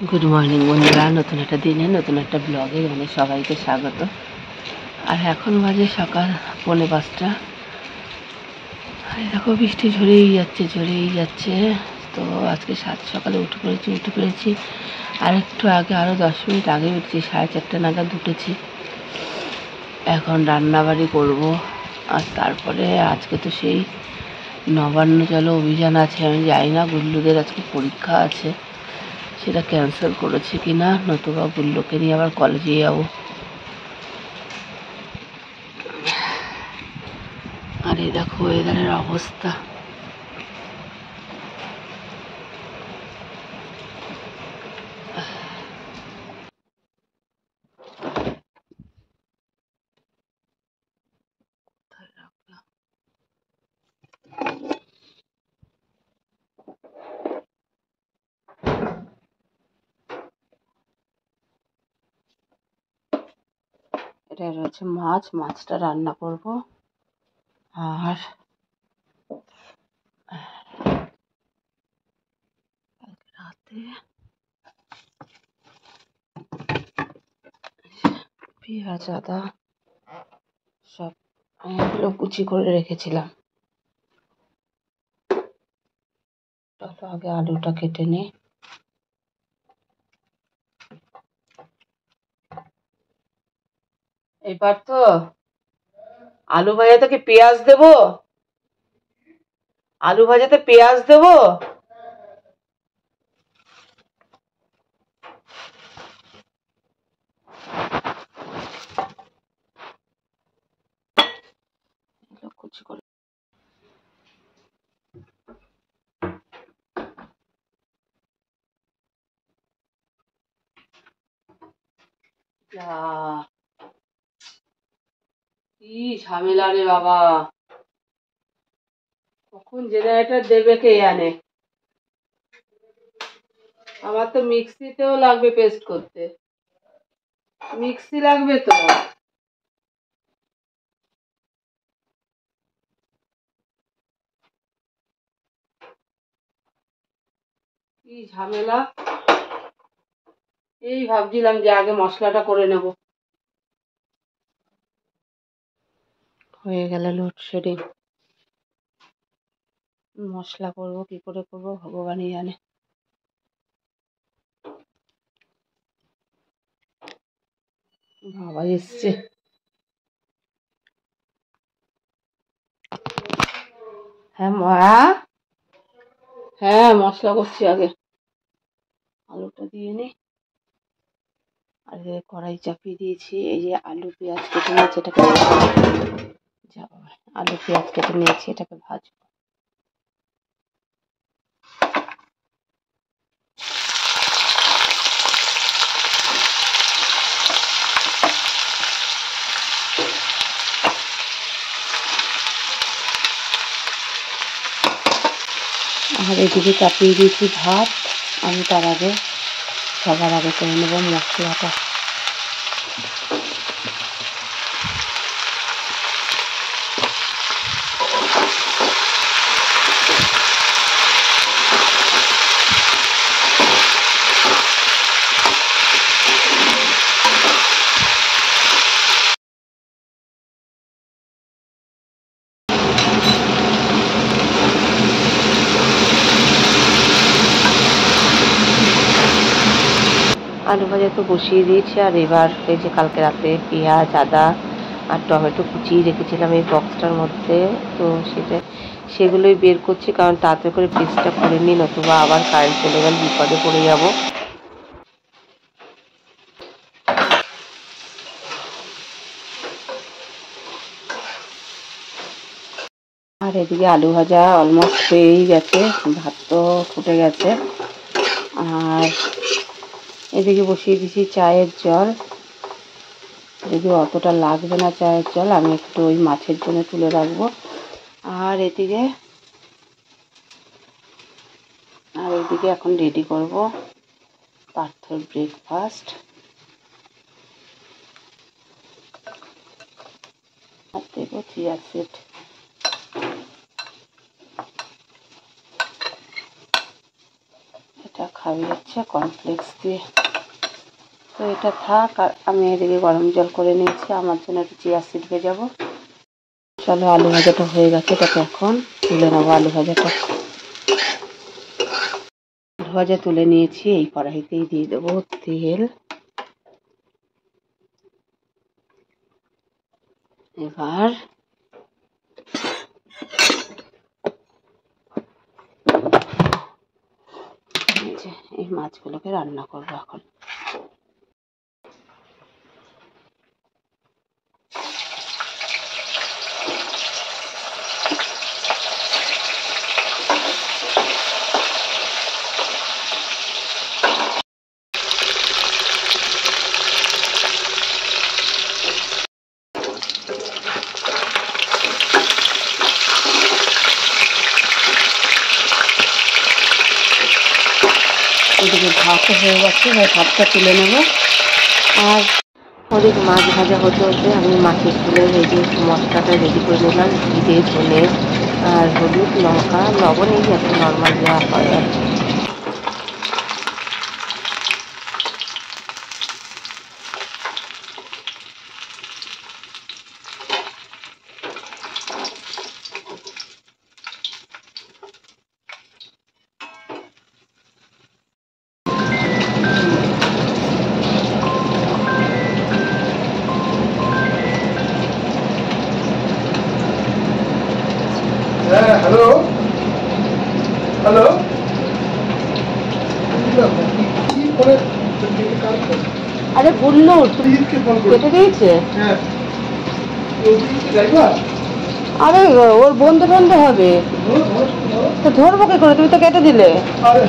Good morning বন্ধুরা, নতুন একটা দিনে নতুন একটা ব্লগে মানে সবাইকে স্বাগত। আর এখন বাজে সকাল 4:45। আর দেখো বৃষ্টি ঝরেই যাচ্ছে। তো আজকে সকালে উঠে পড়েছি। আর একটু আগে, আরও 10 মিনিট আগে উঠছি, 4:30 নাগাদ উঠেছি। এখন রান্নাবাড়ি করব। আর তারপরে আজকে তো সেই নবান্ন জল অভিযান আছে। আমি জানি না গুল্লুদের আজকে পরীক্ষা আছে, সেটা ক্যান্সেল করেছে কিনা, নতুবা গুল্লুকে নিয়ে আবার কলেজে যাবো। আর এই দেখো ওয়েদারের অবস্থা। এটা রয়েছে মাছটা রান্না করব। আর রাতে পেঁয়াজ আদা সব এগুলো কুচি করে রেখেছিলাম। চলো আগে আলুটা কেটে নিই। এবার তো আলু ভাজাতে কি পেঁয়াজ দেবো? আলু ভাজাতে পেঁয়াজ দেবো? কুচি করে কি ঝামেলা রে বাবা, কখন জেনারেটর দেবে কে জানে। আমার তো মিক্সিতেও লাগবে পেস্ট করতে, মিক্সি লাগবে তো। কি ঝামেলা। এই ভাবছিলাম যে আগে মশলাটা করে নেব। হয়ে গেল লোডশেডিং। মশলা করব, কি করে করব ভগবানই জানে। বাবা এসছে। হ্যাঁ মশলা করছি, আগে আলুটা দিয়ে নি। আর কড়াই চাপিয়ে দিয়েছি। এই যে আলু পেঁয়াজ কেটে নিয়েছি, এটাকে এটাকে ভাজবো। আর এদিকে চাপিয়ে দিয়েছি ভাত। আমি সবার আগে করে নেবো মশলাটা। আলু ভাজা তো বসিয়ে দিয়েছি। আর এবার এই যে কালকে রাতে পেঁয়াজ আদা আর টমেটো কুচিয়ে রেখেছিলাম এই বক্সটার মধ্যে, তো সেগুলোই বের করছি, কারণ তাড়াতাড়ি করে পেস্টটা করে নিই, নতুবা আবার কারেন্ট চলে গেলে বিপদে পড়ে যাব। আর এদিকে আলু ভাজা অলমোস্ট হয়েই গেছে, ভাত তো ফুটে গেছে। আর এদিকে বসিয়ে দিয়েছি চায়ের জল। যদিও অতটা লাগবে না চায়ের জল, আমি একটু ওই মাছের জন্য তুলে রাখবো। আর এদিকে এখন রেডি করব পার্থর ব্রেকফাস্ট। আর দেবো চিয়া সিড। এটা খাবি হচ্ছে কর্নফ্লেক্স দিয়ে। তো এটা থাক, আর আমি এদিকে গরম জল করে নিয়েছি, আমার জন্য একটু চিয়া সিড ভেজাবো। চলো, আলু ভাজাটা হয়ে গেছে, এটাকে এখন তুলে নেবো। আলু ভাজাটা ভাজা তুলে নিয়েছি, এই কড়াইতেই দিয়ে দেবো তেল। এবার এই মাছগুলোকে রান্না করবো এখন। ওদিকে ভাতও হয়ে গেছে, এবার ভাতটা তুলে নেব। আর ওদিকে মাছ ভাজা হতে হতে আমি মাছের ঝোলের এই যে মশলাটা রেডি করে নিলাম। জিরে, ধনে আর হলুদ, লঙ্কা, লবণ, এই এত নর্মাল যা হয় আর কি। হ্যালো হ্যালো, কি করে আরে বললো কেটে দিয়েছে। হ্যাঁ, ড্রাইভার আরে ওর বন্ধু বন্ধু হবে তো ধরবো কি করে, তুমি তো কেটে দিলে। আরে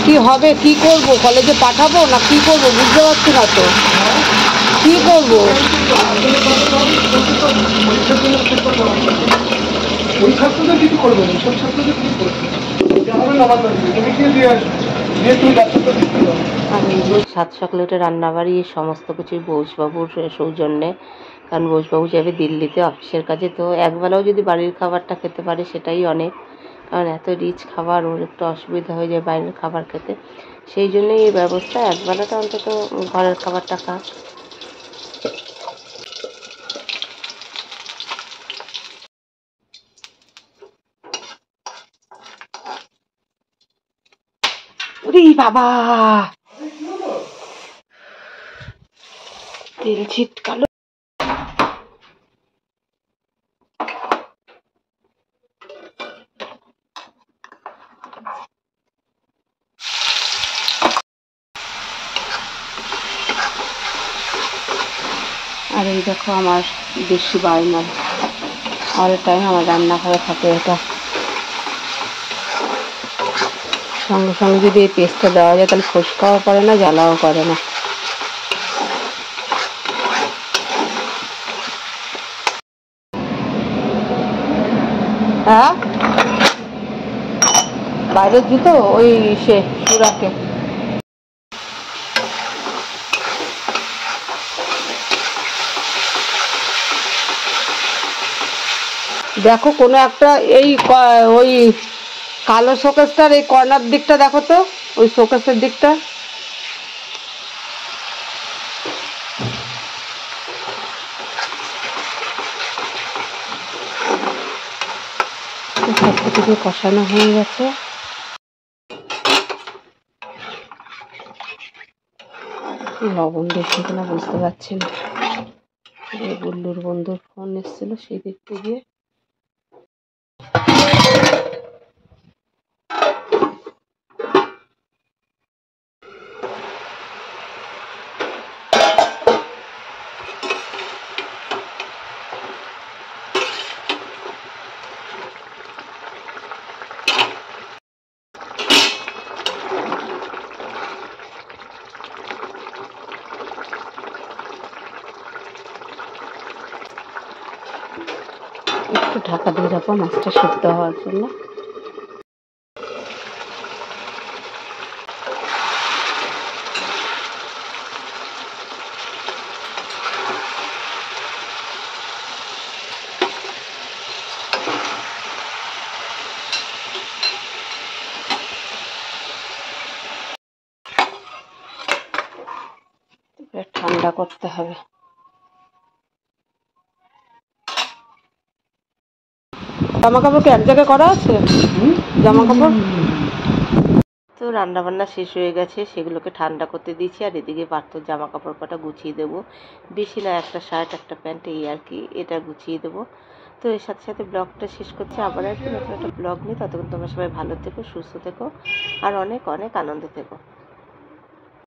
কি হবে, কি করব, কলেজে পাঠাবো না কি করব বুঝতে পারছি না তো, কি করব। ওই ছাত্রদের কিছু করবে না, সব ছাত্রদের কিছু করবে না। আমার তুমি গিয়ে দিয়ে আসবে, দিয়ে তুমি বাচ্চাটা দিতে পারো। আর এই যে 7 চকলেটে রান্নাবাড়ি এই সমস্ত কিছুই বোসবাবুর সৌজন্যে। কারণ বোসবাবু যাবে দিল্লিতে অফিসের কাজে, তো একবেলাও যদি বাড়ির খাবারটা খেতে পারে সেটাই অনেক। কারণ এত রিচ খাবার ওর একটু অসুবিধা হয়ে যায় বাইরের খাবার খেতে, সেই জন্যই এই ব্যবস্থা, একবেলাটা অন্তত ঘরের খাবারটা খাক। ওরে বাবা, তেল ছিটকালো। আর এই দেখো আমার বেশি বায়না, অল টাইম আমার রান্নাঘরে থাকে এটা। সঙ্গে সঙ্গে যদি এই পেস্টটা দেওয়া যায় তাহলে ফোসকাও করে না, জ্বালাও করে না। হ্যাঁ, বাইরের জুতো ওই সে সুরাকে। দেখো কোনো একটা এই ওই কালো শোকেসটার এই কর্নার দিকটা দেখো তো, ওই শোকেসের দিকটা। সব কিছু কষানো হয়ে গেছে। লবণ বেশি কিনা বুঝতে পারছি না। এই গুল্লুর বন্ধুর ফোন এসেছিল, সেই দিক থেকে একটু ঢাকা দিয়ে রাখবো মাছটা সেদ্ধ হওয়ার জন্য। এবার ঠান্ডা করতে হবে। জামা কাপড় কি এক জায়গায় করা আছে? জামা কাপড় তো রান্না বান্না শেষ হয়ে গেছে, সেগুলোকে ঠান্ডা করতে দিয়েছি। আর এদিকে পার্থর জামা কাপড় কটা গুছিয়ে দেবো। বেশি না, একটা শার্ট একটা প্যান্ট, এই আর কি, এটা গুছিয়ে দেবো। তো এর সাথে সাথে ব্লগটা শেষ করছি। আবার একদিন নতুন একটা ব্লগ নিয়ে, ততক্ষণ তোমরা সবাই ভালো থেকো, সুস্থ থেকো, আর অনেক অনেক আনন্দে থেকো।